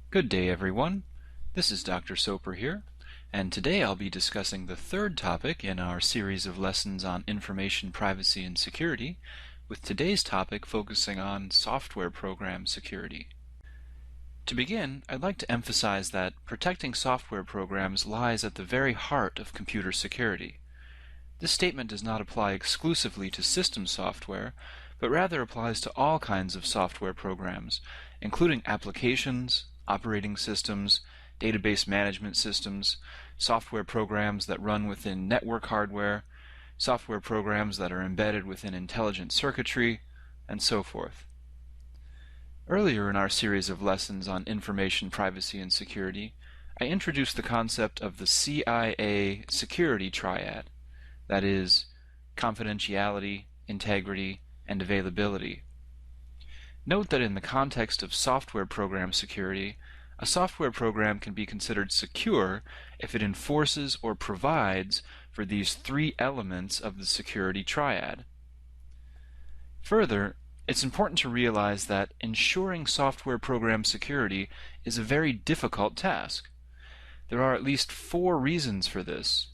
Good day, everyone. This is Dr. Soper here, and today I'll be discussing the third topic in our series of lessons on information privacy and security, with today's topic focusing on software program security. To begin, I'd like to emphasize that protecting software programs lies at the very heart of computer security. This statement does not apply exclusively to system software, but rather applies to all kinds of software programs, including applications, operating systems, database management systems, software programs that run within network hardware, software programs that are embedded within intelligent circuitry, and so forth. Earlier in our series of lessons on information privacy and security, I introduced the concept of the CIA security triad. That is, confidentiality, integrity, and availability. Note that in the context of software program security, a software program can be considered secure if it enforces or provides for these three elements of the security triad. Further, it's important to realize that ensuring software program security is a very difficult task. There are at least 4 reasons for this.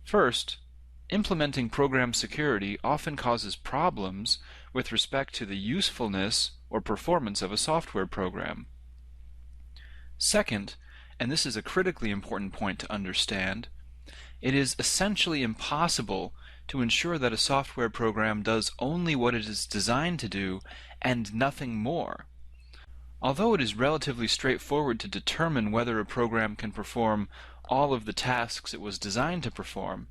First, implementing program security often causes problems with respect to the usefulness or performance of a software program. Second, and this is a critically important point to understand, it is essentially impossible to ensure that a software program does only what it is designed to do and nothing more. Although it is relatively straightforward to determine whether a program can perform all of the tasks it was designed to perform,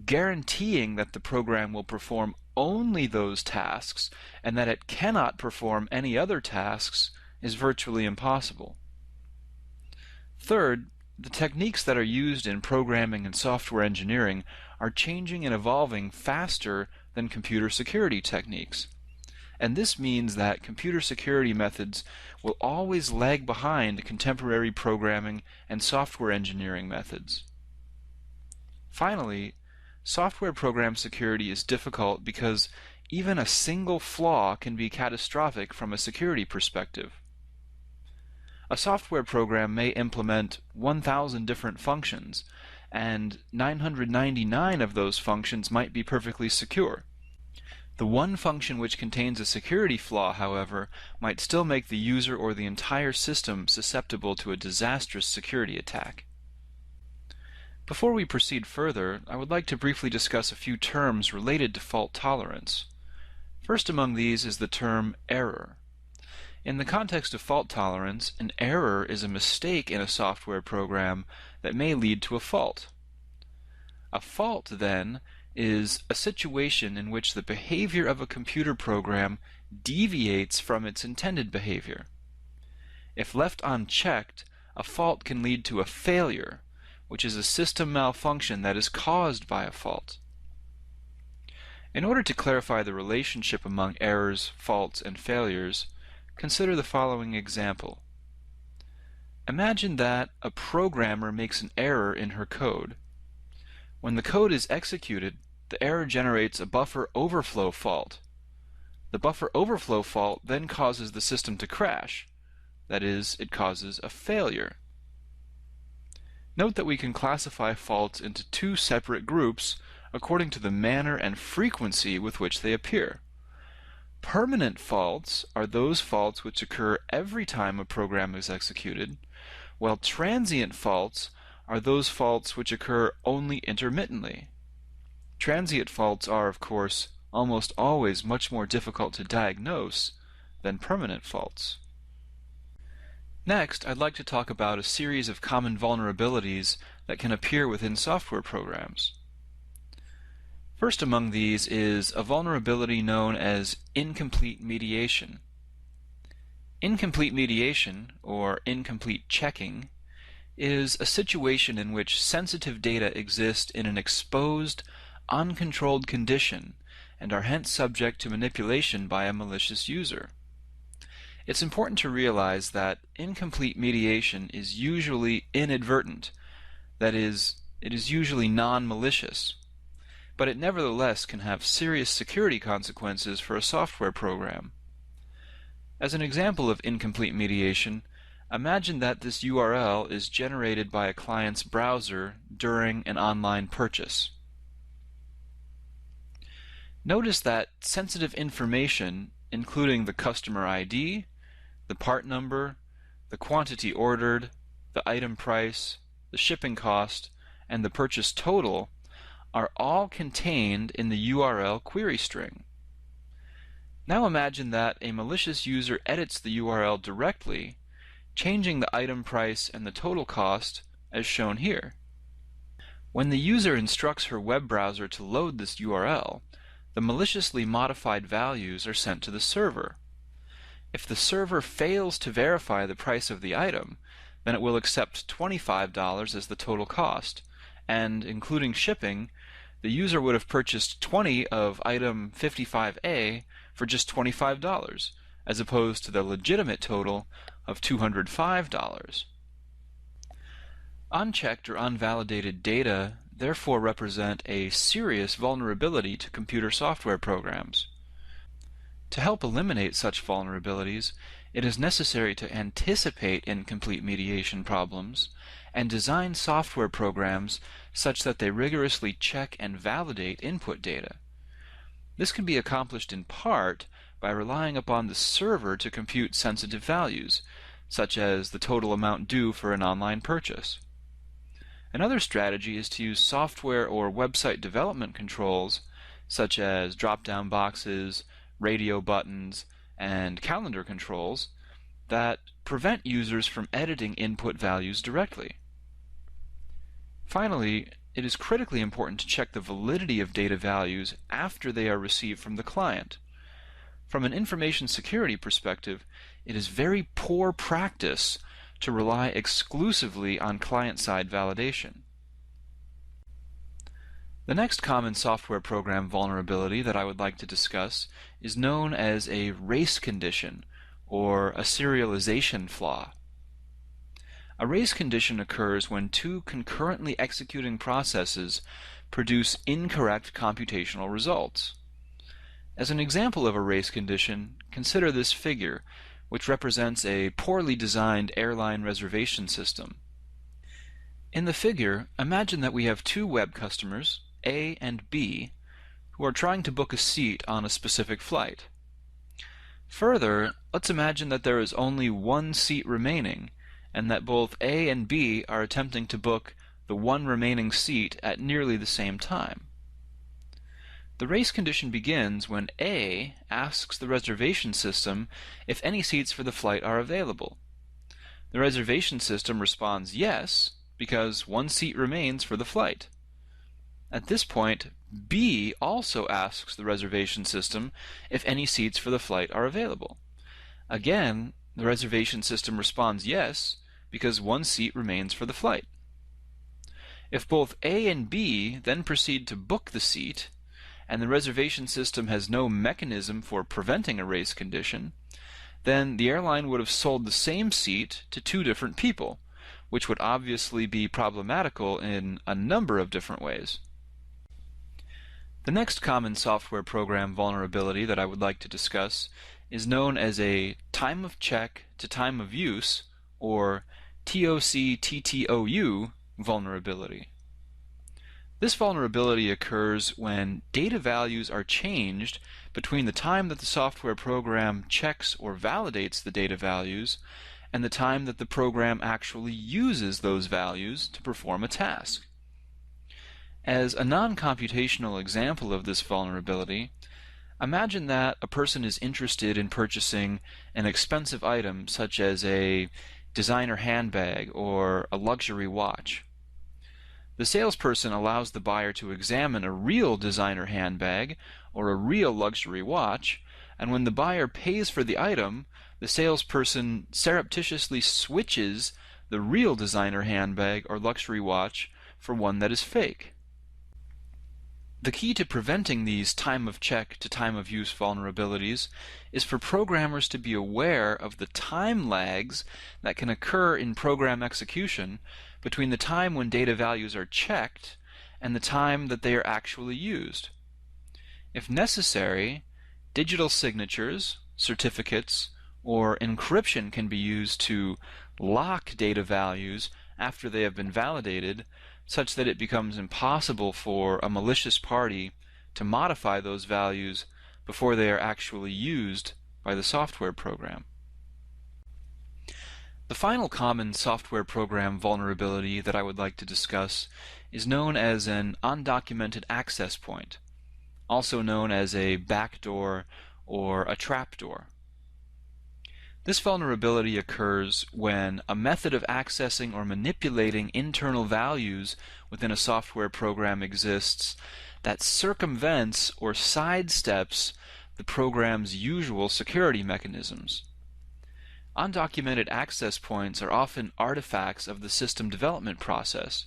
guaranteeing that the program will perform only those tasks and that it cannot perform any other tasks is virtually impossible. Third, the techniques that are used in programming and software engineering are changing and evolving faster than computer security techniques. And this means that computer security methods will always lag behind contemporary programming and software engineering methods. Finally, software program security is difficult because even a single flaw can be catastrophic from a security perspective. A software program may implement 1,000 different functions, and 999 of those functions might be perfectly secure. The one function which contains a security flaw, however, might still make the user or the entire system susceptible to a disastrous security attack. Before we proceed further, I would like to briefly discuss a few terms related to fault tolerance. First among these is the term error. In the context of fault tolerance, an error is a mistake in a software program that may lead to a fault. A fault, then, is a situation in which the behavior of a computer program deviates from its intended behavior. If left unchecked, a fault can lead to a failure, which is a system malfunction that is caused by a fault. In order to clarify the relationship among errors, faults, and failures, consider the following example. Imagine that a programmer makes an error in her code. When the code is executed, the error generates a buffer overflow fault. The buffer overflow fault then causes the system to crash. That is, it causes a failure. Note that we can classify faults into 2 separate groups according to the manner and frequency with which they appear. Permanent faults are those faults which occur every time a program is executed, while transient faults are those faults which occur only intermittently. Transient faults are, of course, almost always much more difficult to diagnose than permanent faults. Next, I'd like to talk about a series of common vulnerabilities that can appear within software programs. First among these is a vulnerability known as incomplete mediation. Incomplete mediation, or incomplete checking, is a situation in which sensitive data exist in an exposed, uncontrolled condition and are hence subject to manipulation by a malicious user. It's important to realize that incomplete mediation is usually inadvertent, that is, it is usually non-malicious, but it nevertheless can have serious security consequences for a software program. As an example of incomplete mediation, Imagine that this URL is generated by a client's browser during an online purchase. Notice that sensitive information, including the customer ID, the part number, the quantity ordered, the item price, the shipping cost, and the purchase total, are all contained in the URL query string. Now imagine that a malicious user edits the URL directly, changing the item price and the total cost as shown here. When the user instructs her web browser to load this URL, the maliciously modified values are sent to the server. If the server fails to verify the price of the item, then it will accept $25 as the total cost, and including shipping, the user would have purchased 20 of item 55A for just $25, as opposed to the legitimate total of $205. Unchecked or unvalidated data therefore represent a serious vulnerability to computer software programs. To help eliminate such vulnerabilities, it is necessary to anticipate incomplete mediation problems and design software programs such that they rigorously check and validate input data. This can be accomplished in part by relying upon the server to compute sensitive values, such as the total amount due for an online purchase. Another strategy is to use software or website development controls, such as drop-down boxes, radio buttons, and calendar controls, that prevent users from editing input values directly. Finally, it is critically important to check the validity of data values after they are received from the client. From an information security perspective, it is very poor practice to rely exclusively on client-side validation. The next common software program vulnerability that I would like to discuss is known as a race condition, or a serialization flaw. A race condition occurs when two concurrently executing processes produce incorrect computational results. As an example of a race condition, consider this figure, which represents a poorly designed airline reservation system. In the figure, imagine that we have two web customers, A and B, who are trying to book a seat on a specific flight. Further, let's imagine that there is only one seat remaining, and that both A and B are attempting to book the one remaining seat at nearly the same time. The race condition begins when A asks the reservation system if any seats for the flight are available. The reservation system responds yes, because one seat remains for the flight. At this point, B also asks the reservation system if any seats for the flight are available. Again, the reservation system responds yes, because one seat remains for the flight. If both A and B then proceed to book the seat, and the reservation system has no mechanism for preventing a race condition, then the airline would have sold the same seat to two different people, which would obviously be problematical in a number of different ways. The next common software program vulnerability that I would like to discuss is known as a time of check to time of use, or TOC-TTOU vulnerability. This vulnerability occurs when data values are changed between the time that the software program checks or validates the data values and the time that the program actually uses those values to perform a task. As a non-computational example of this vulnerability, imagine that a person is interested in purchasing an expensive item such as a designer handbag or a luxury watch. The salesperson allows the buyer to examine a real designer handbag or a real luxury watch, and when the buyer pays for the item, the salesperson surreptitiously switches the real designer handbag or luxury watch for one that is fake. The key to preventing these time of check to time of use vulnerabilities is for programmers to be aware of the time lags that can occur in program execution between the time when data values are checked and the time that they are actually used. If necessary, digital signatures, certificates, or encryption can be used to lock data values after they have been validated, such that it becomes impossible for a malicious party to modify those values before they are actually used by the software program. The final common software program vulnerability that I would like to discuss is known as an undocumented access point, also known as a backdoor or a trapdoor. This vulnerability occurs when a method of accessing or manipulating internal values within a software program exists that circumvents or sidesteps the program's usual security mechanisms. Undocumented access points are often artifacts of the system development process.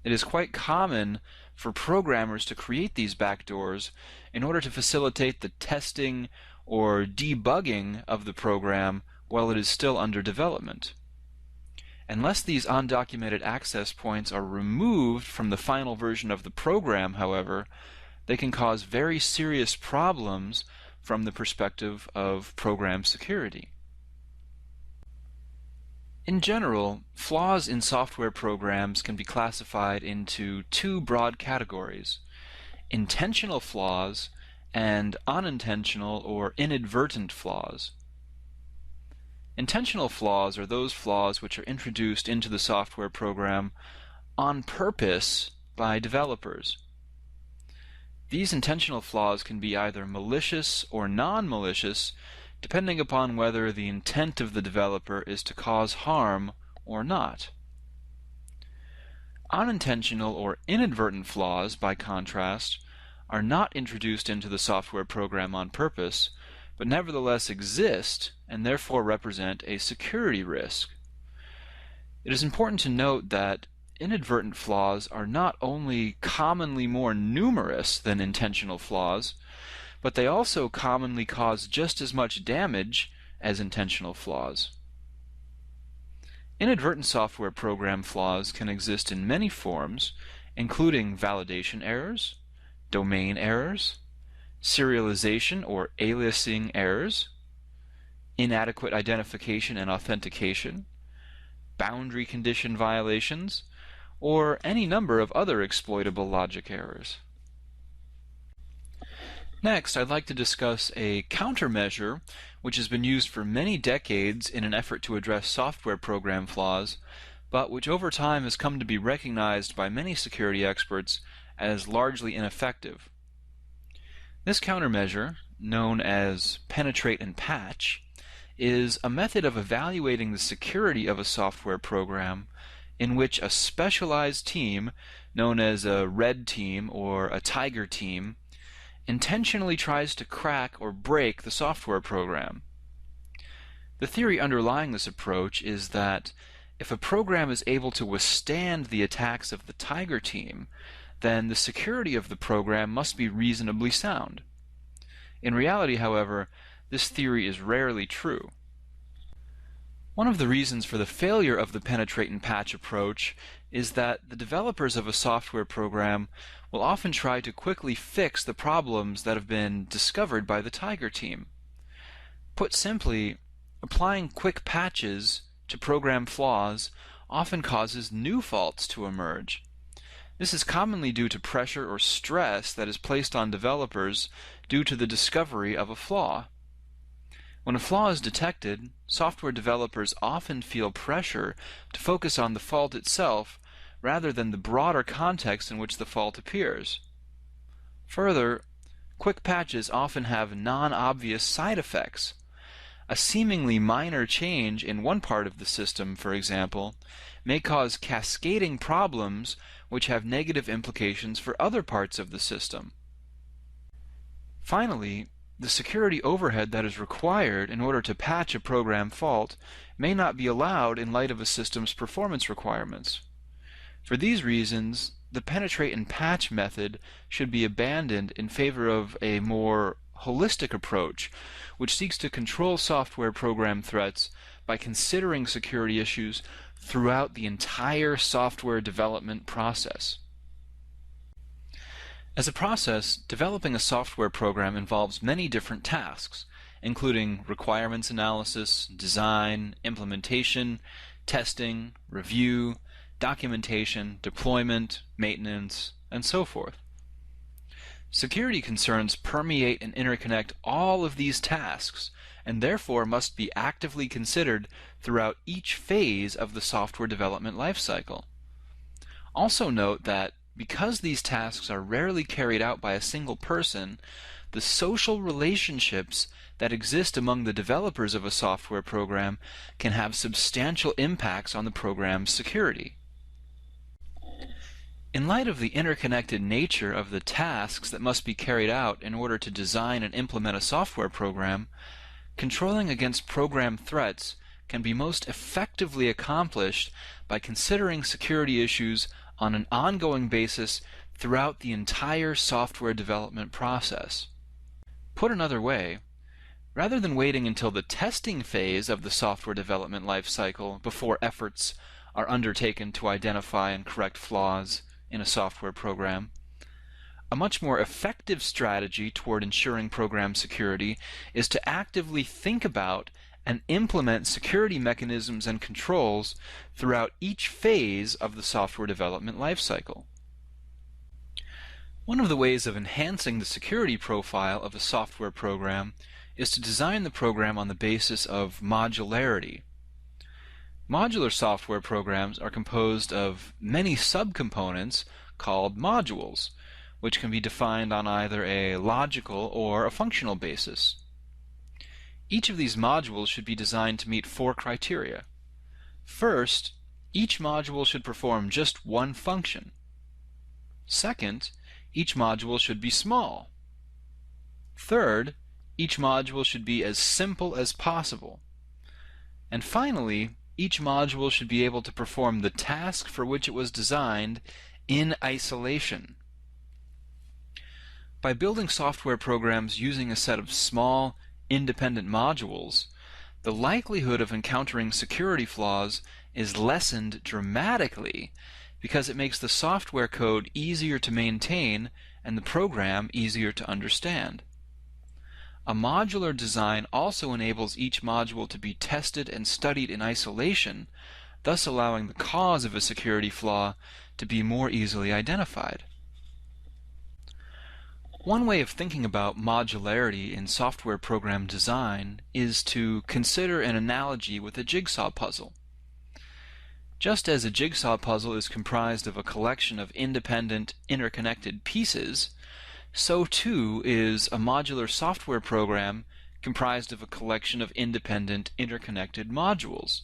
It is quite common for programmers to create these backdoors in order to facilitate the testing or debugging of the program while it is still under development. Unless these undocumented access points are removed from the final version of the program, however, they can cause very serious problems from the perspective of program security. In general, flaws in software programs can be classified into two broad categories: intentional flaws and unintentional or inadvertent flaws. Intentional flaws are those flaws which are introduced into the software program on purpose by developers. These intentional flaws can be either malicious or non-malicious, depending upon whether the intent of the developer is to cause harm or not. Unintentional or inadvertent flaws, by contrast, are not introduced into the software program on purpose, but nevertheless exist and therefore represent a security risk. It is important to note that inadvertent flaws are not only commonly more numerous than intentional flaws, but they also commonly cause just as much damage as intentional flaws. Inadvertent software program flaws can exist in many forms, including validation errors, domain errors, serialization or aliasing errors, inadequate identification and authentication, boundary condition violations, or any number of other exploitable logic errors. Next, I'd like to discuss a countermeasure which has been used for many decades in an effort to address software program flaws, but which over time has come to be recognized by many security experts as largely ineffective. This countermeasure, known as penetrate and patch, is a method of evaluating the security of a software program in which a specialized team, known as a red team or a tiger team, intentionally tries to crack or break the software program. The theory underlying this approach is that if a program is able to withstand the attacks of the tiger team, then the security of the program must be reasonably sound. In reality, however, this theory is rarely true. One of the reasons for the failure of the penetrate and patch approach is that the developers of a software program will often try to quickly fix the problems that have been discovered by the tiger team. Put simply, applying quick patches to program flaws often causes new faults to emerge. This is commonly due to pressure or stress that is placed on developers due to the discovery of a flaw. When a flaw is detected, software developers often feel pressure to focus on the fault itself rather than the broader context in which the fault appears. Further, quick patches often have non-obvious side effects. A seemingly minor change in one part of the system, for example, may cause cascading problems which have negative implications for other parts of the system. Finally, the security overhead that is required in order to patch a program fault may not be allowed in light of a system's performance requirements. For these reasons, the penetrate and patch method should be abandoned in favor of a more holistic approach, which seeks to control software program threats by considering security issues throughout the entire software development process. As a process, developing a software program involves many different tasks, including requirements analysis, design, implementation, testing, review, documentation, deployment, maintenance, and so forth. Security concerns permeate and interconnect all of these tasks, and therefore must be actively considered throughout each phase of the software development lifecycle. Also note that because these tasks are rarely carried out by a single person, the social relationships that exist among the developers of a software program can have substantial impacts on the program's security. In light of the interconnected nature of the tasks that must be carried out in order to design and implement a software program, controlling against program threats can be most effectively accomplished by considering security issues on an ongoing basis throughout the entire software development process. Put another way, rather than waiting until the testing phase of the software development lifecycle before efforts are undertaken to identify and correct flaws in a software program, a much more effective strategy toward ensuring program security is to actively think about and implement security mechanisms and controls throughout each phase of the software development lifecycle. One of the ways of enhancing the security profile of a software program is to design the program on the basis of modularity. Modular software programs are composed of many subcomponents called modules, which can be defined on either a logical or a functional basis. Each of these modules should be designed to meet 4 criteria. First, each module should perform just one function. Second, each module should be small. Third, each module should be as simple as possible. And finally, each module should be able to perform the task for which it was designed in isolation. By building software programs using a set of small, independent modules, the likelihood of encountering security flaws is lessened dramatically because it makes the software code easier to maintain and the program easier to understand. A modular design also enables each module to be tested and studied in isolation, thus allowing the cause of a security flaw to be more easily identified. One way of thinking about modularity in software program design is to consider an analogy with a jigsaw puzzle. Just as a jigsaw puzzle is comprised of a collection of independent, interconnected pieces, so too is a modular software program comprised of a collection of independent, interconnected modules.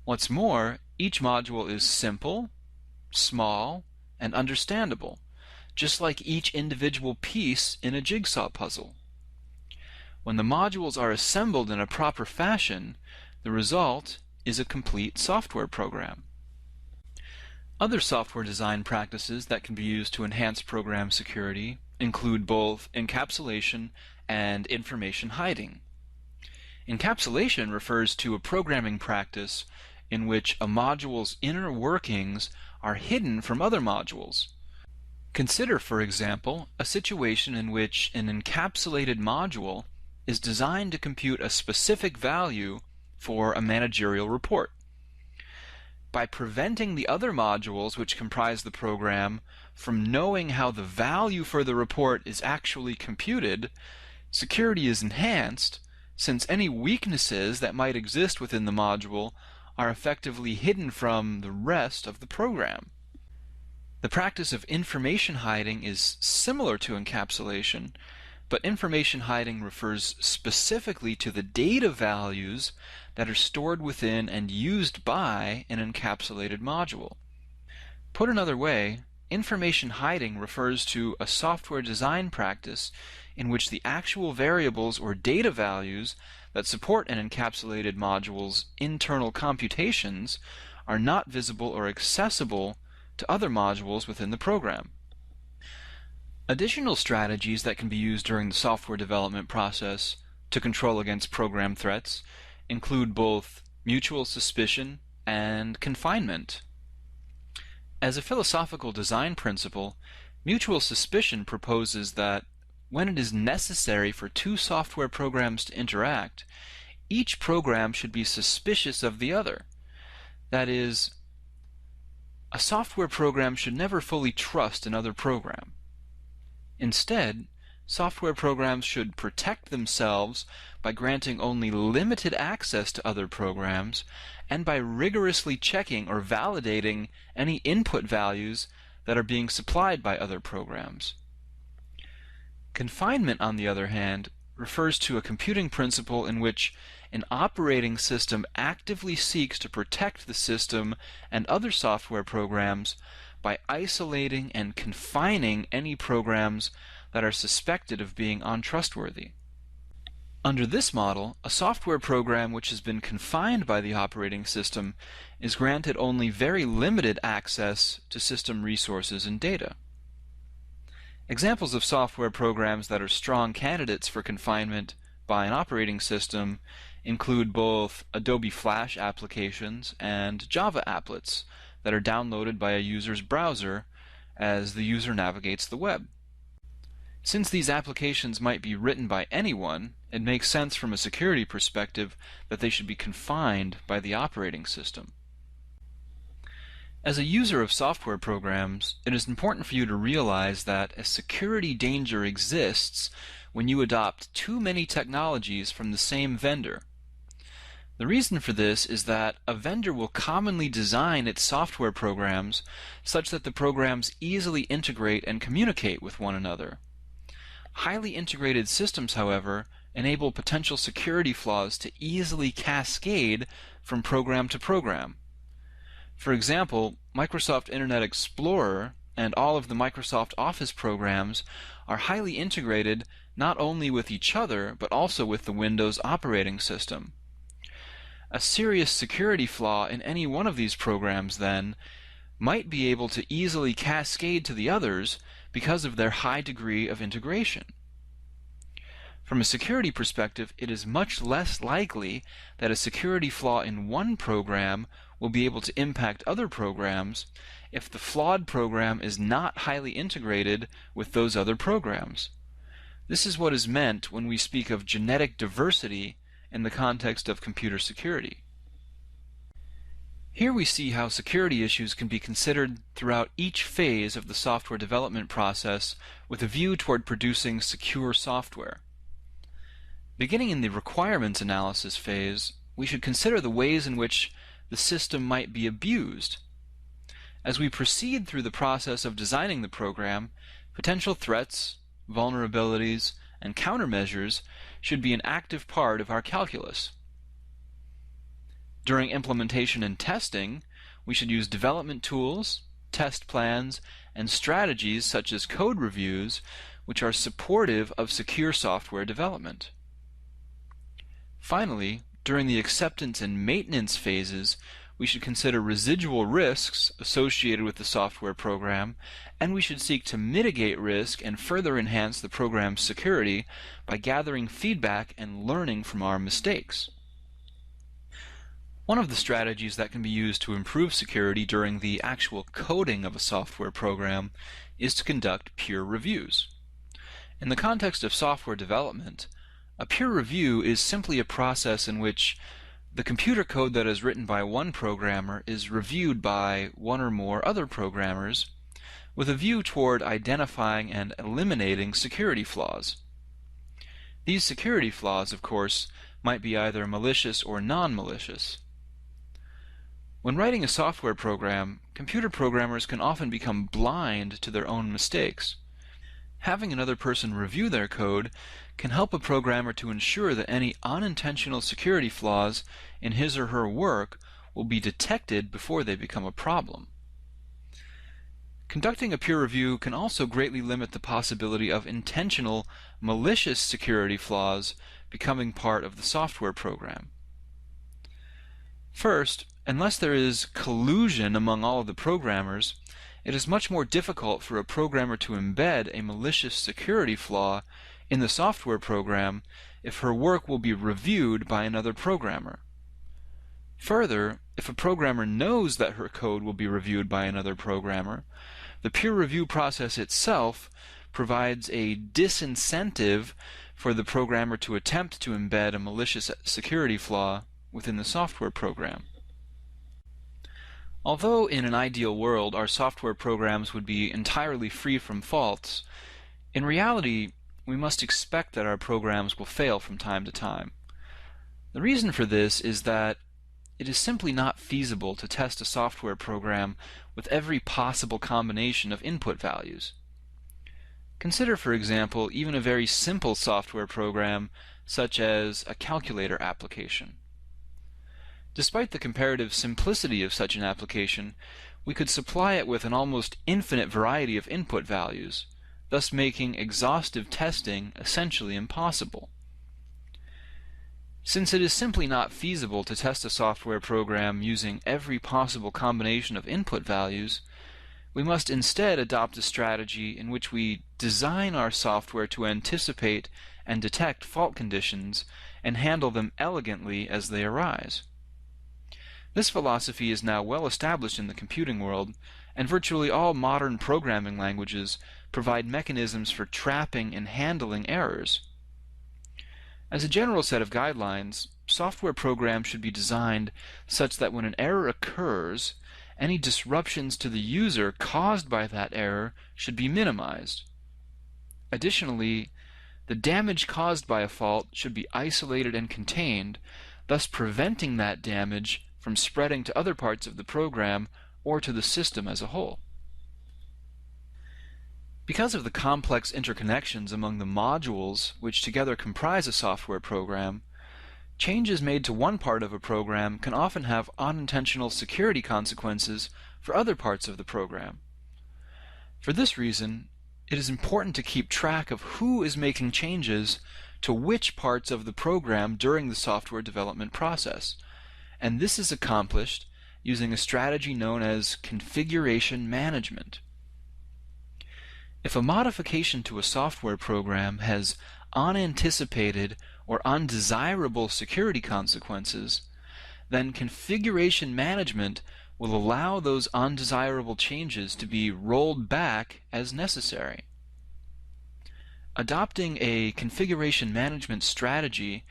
What's more, each module is simple, small, and understandable, just like each individual piece in a jigsaw puzzle. When the modules are assembled in a proper fashion, the result is a complete software program. Other software design practices that can be used to enhance program security include both encapsulation and information hiding. Encapsulation refers to a programming practice in which a module's inner workings are hidden from other modules. Consider, for example, a situation in which an encapsulated module is designed to compute a specific value for a managerial report. By preventing the other modules which comprise the program from knowing how the value for the report is actually computed, security is enhanced, since any weaknesses that might exist within the module are effectively hidden from the rest of the program. The practice of information hiding is similar to encapsulation, but information hiding refers specifically to the data values that are stored within and used by an encapsulated module. Put another way, information hiding refers to a software design practice in which the actual variables or data values that support an encapsulated module's internal computations are not visible or accessible to other modules within the program. Additional strategies that can be used during the software development process to control against program threats include both mutual suspicion and confinement. As a philosophical design principle, mutual suspicion proposes that when it is necessary for two software programs to interact, each program should be suspicious of the other. That is, a software program should never fully trust another program. Instead, software programs should protect themselves by granting only limited access to other programs and by rigorously checking or validating any input values that are being supplied by other programs. Confinement, on the other hand, refers to a computing principle in which an operating system actively seeks to protect the system and other software programs by isolating and confining any programs that are suspected of being untrustworthy. Under this model, a software program which has been confined by the operating system is granted only very limited access to system resources and data. Examples of software programs that are strong candidates for confinement by an operating system include both Adobe Flash applications and Java applets that are downloaded by a user's browser as the user navigates the web. Since these applications might be written by anyone, it makes sense from a security perspective that they should be confined by the operating system. As a user of software programs, it is important for you to realize that a security danger exists when you adopt too many technologies from the same vendor. The reason for this is that a vendor will commonly design its software programs such that the programs easily integrate and communicate with one another. Highly integrated systems, however, enable potential security flaws to easily cascade from program to program. For example, Microsoft Internet Explorer and all of the Microsoft Office programs are highly integrated not only with each other, but also with the Windows operating system. A serious security flaw in any one of these programs, then, might be able to easily cascade to the others because of their high degree of integration. From a security perspective, it is much less likely that a security flaw in one program will be able to impact other programs if the flawed program is not highly integrated with those other programs. This is what is meant when we speak of genetic diversity in the context of computer security. Here we see how security issues can be considered throughout each phase of the software development process with a view toward producing secure software. Beginning in the requirements analysis phase, we should consider the ways in which the system might be abused. As we proceed through the process of designing the program, potential threats, vulnerabilities, and countermeasures should be an active part of our calculus. During implementation and testing, we should use development tools, test plans, and strategies such as code reviews, which are supportive of secure software development. Finally, during the acceptance and maintenance phases, we should consider residual risks associated with the software program, and we should seek to mitigate risk and further enhance the program's security by gathering feedback and learning from our mistakes. One of the strategies that can be used to improve security during the actual coding of a software program is to conduct peer reviews. In the context of software development, a peer review is simply a process in which the computer code that is written by one programmer is reviewed by one or more other programmers with a view toward identifying and eliminating security flaws. These security flaws, of course, might be either malicious or non-malicious. When writing a software program, computer programmers can often become blind to their own mistakes. Having another person review their code can help a programmer to ensure that any unintentional security flaws in his or her work will be detected before they become a problem. Conducting a peer review can also greatly limit the possibility of intentional, malicious security flaws becoming part of the software program. First, unless there is collusion among all of the programmers, it is much more difficult for a programmer to embed a malicious security flaw in the software program if her work will be reviewed by another programmer. Further, if a programmer knows that her code will be reviewed by another programmer, the peer review process itself provides a disincentive for the programmer to attempt to embed a malicious security flaw within the software program. Although in an ideal world our software programs would be entirely free from faults, in reality we must expect that our programs will fail from time to time. The reason for this is that it is simply not feasible to test a software program with every possible combination of input values. Consider, for example, even a very simple software program such as a calculator application. Despite the comparative simplicity of such an application, we could supply it with an almost infinite variety of input values, thus making exhaustive testing essentially impossible. Since it is simply not feasible to test a software program using every possible combination of input values, we must instead adopt a strategy in which we design our software to anticipate and detect fault conditions and handle them elegantly as they arise. This philosophy is now well established in the computing world, and virtually all modern programming languages provide mechanisms for trapping and handling errors. As a general set of guidelines, software programs should be designed such that when an error occurs, any disruptions to the user caused by that error should be minimized. Additionally, the damage caused by a fault should be isolated and contained, thus preventing that damage from spreading to other parts of the program or to the system as a whole. Because of the complex interconnections among the modules which together comprise a software program, changes made to one part of a program can often have unintentional security consequences for other parts of the program. For this reason, it is important to keep track of who is making changes to which parts of the program during the software development process, and this is accomplished using a strategy known as configuration management. If a modification to a software program has unanticipated or undesirable security consequences, then configuration management will allow those undesirable changes to be rolled back as necessary. Adopting a configuration management strategy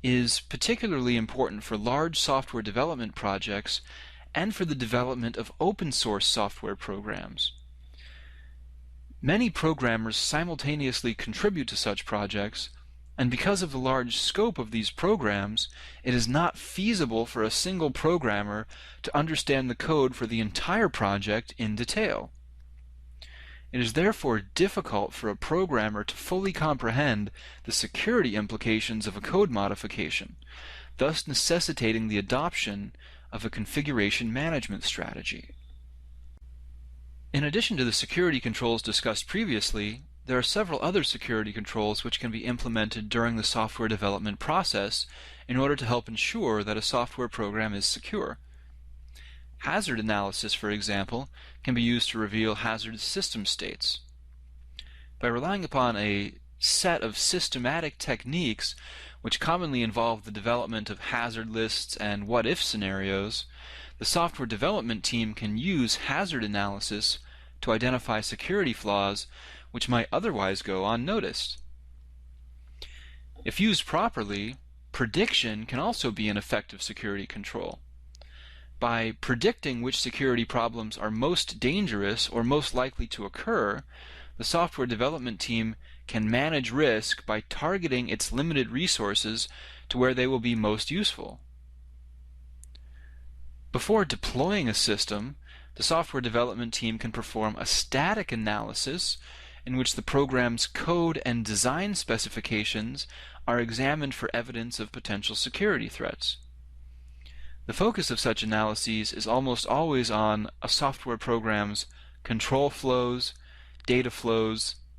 is particularly important for large software development projects and for the development of open source software programs. Many programmers simultaneously contribute to such projects, and because of the large scope of these programs, it is not feasible for a single programmer to understand the code for the entire project in detail. It is therefore difficult for a programmer to fully comprehend the security implications of a code modification, thus necessitating the adoption of a configuration management strategy. In addition to the security controls discussed previously, there are several other security controls which can be implemented during the software development process in order to help ensure that a software program is secure. Hazard analysis, for example, can be used to reveal hazard system states. By relying upon a set of systematic techniques which commonly involve the development of hazard lists and what-if scenarios, the software development team can use hazard analysis to identify security flaws which might otherwise go unnoticed. If used properly, prediction can also be an effective security control. By predicting which security problems are most dangerous or most likely to occur, the software development team can manage risk by targeting its limited resources to where they will be most useful. Before deploying a system, the software development team can perform a static analysis in which the program's code and design specifications are examined for evidence of potential security threats. The focus of such analyses is almost always on a software program's control flows,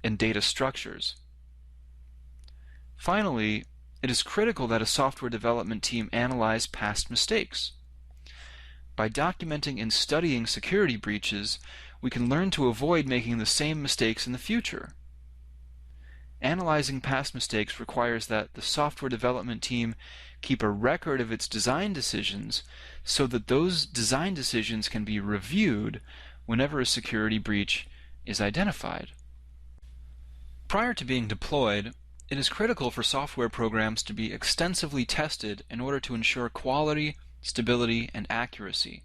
and data structures. Finally, it is critical that a software development team analyze past mistakes. By documenting and studying security breaches, we can learn to avoid making the same mistakes in the future. Analyzing past mistakes requires that the software development team keep a record of its design decisions so that those design decisions can be reviewed whenever a security breach is identified. Prior to being deployed, it is critical for software programs to be extensively tested in order to ensure quality, stability, and accuracy.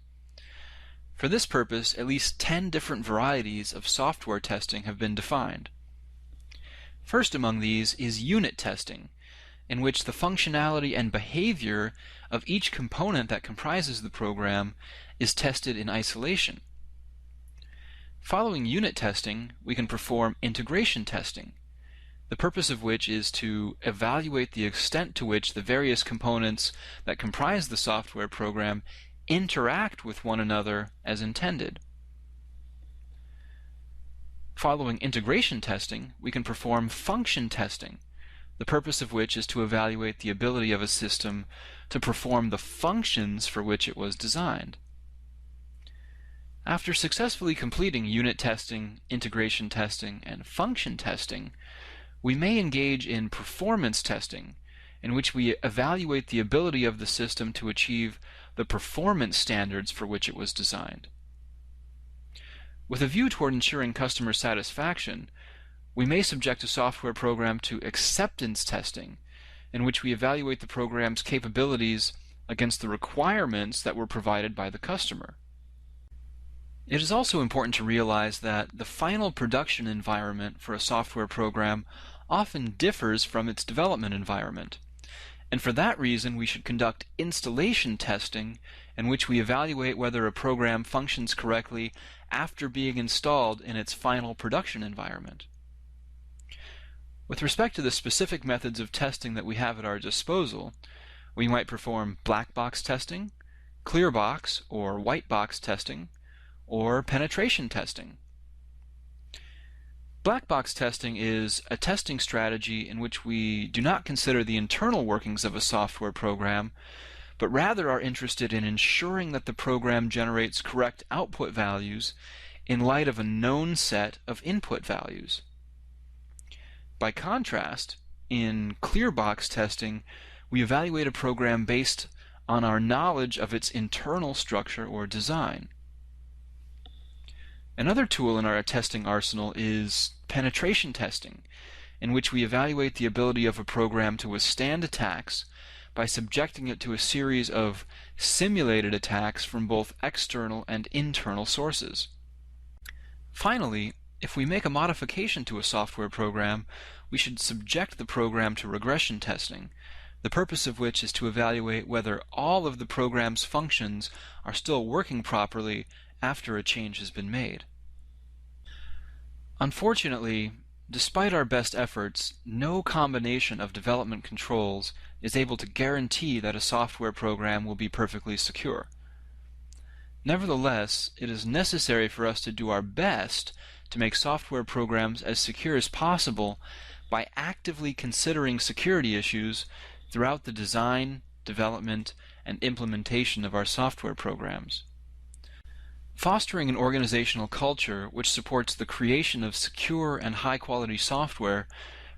For this purpose, at least 10 different varieties of software testing have been defined. First among these is unit testing, in which the functionality and behavior of each component that comprises the program is tested in isolation. Following unit testing, we can perform integration testing, the purpose of which is to evaluate the extent to which the various components that comprise the software program interact with one another as intended. Following integration testing, we can perform function testing, the purpose of which is to evaluate the ability of a system to perform the functions for which it was designed. After successfully completing unit testing, integration testing, and function testing, we may engage in performance testing, in which we evaluate the ability of the system to achieve the performance standards for which it was designed. With a view toward ensuring customer satisfaction, we may subject a software program to acceptance testing, in which we evaluate the program's capabilities against the requirements that were provided by the customer. It is also important to realize that the final production environment for a software program often differs from its development environment, and for that reason we should conduct installation testing, in which we evaluate whether a program functions correctly after being installed in its final production environment. With respect to the specific methods of testing that we have at our disposal, we might perform black box testing, clear box or white box testing, or penetration testing. Black box testing is a testing strategy in which we do not consider the internal workings of a software program, but rather are interested in ensuring that the program generates correct output values in light of a known set of input values. By contrast, in clear box testing, we evaluate a program based on our knowledge of its internal structure or design. Another tool in our testing arsenal is penetration testing, in which we evaluate the ability of a program to withstand attacks by subjecting it to a series of simulated attacks from both external and internal sources. Finally, if we make a modification to a software program, we should subject the program to regression testing, the purpose of which is to evaluate whether all of the program's functions are still working properly after a change has been made. Unfortunately, despite our best efforts, no combination of development controls is able to guarantee that a software program will be perfectly secure. Nevertheless, it is necessary for us to do our best to make software programs as secure as possible by actively considering security issues throughout the design, development, and implementation of our software programs. Fostering an organizational culture which supports the creation of secure and high-quality software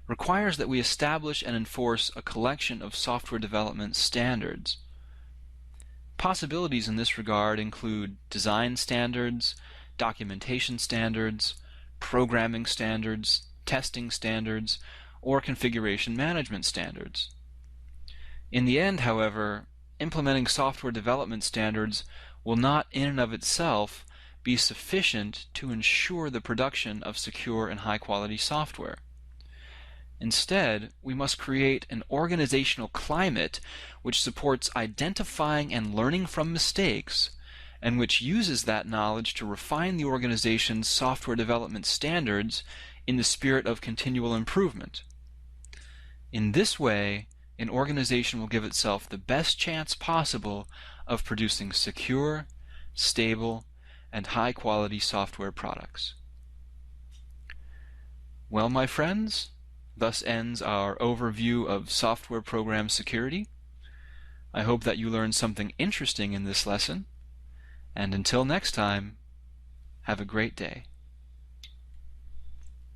requires that we establish and enforce a collection of software development standards. Possibilities in this regard include design standards, documentation standards, programming standards, testing standards, or configuration management standards. In the end, however, implementing software development standards will not in and of itself be sufficient to ensure the production of secure and high-quality software. Instead, we must create an organizational climate which supports identifying and learning from mistakes, and which uses that knowledge to refine the organization's software development standards in the spirit of continual improvement. In this way, an organization will give itself the best chance possible of producing secure, stable, and high-quality software products. Well, my friends, thus ends our overview of software program security. I hope that you learned something interesting in this lesson, and until next time, have a great day.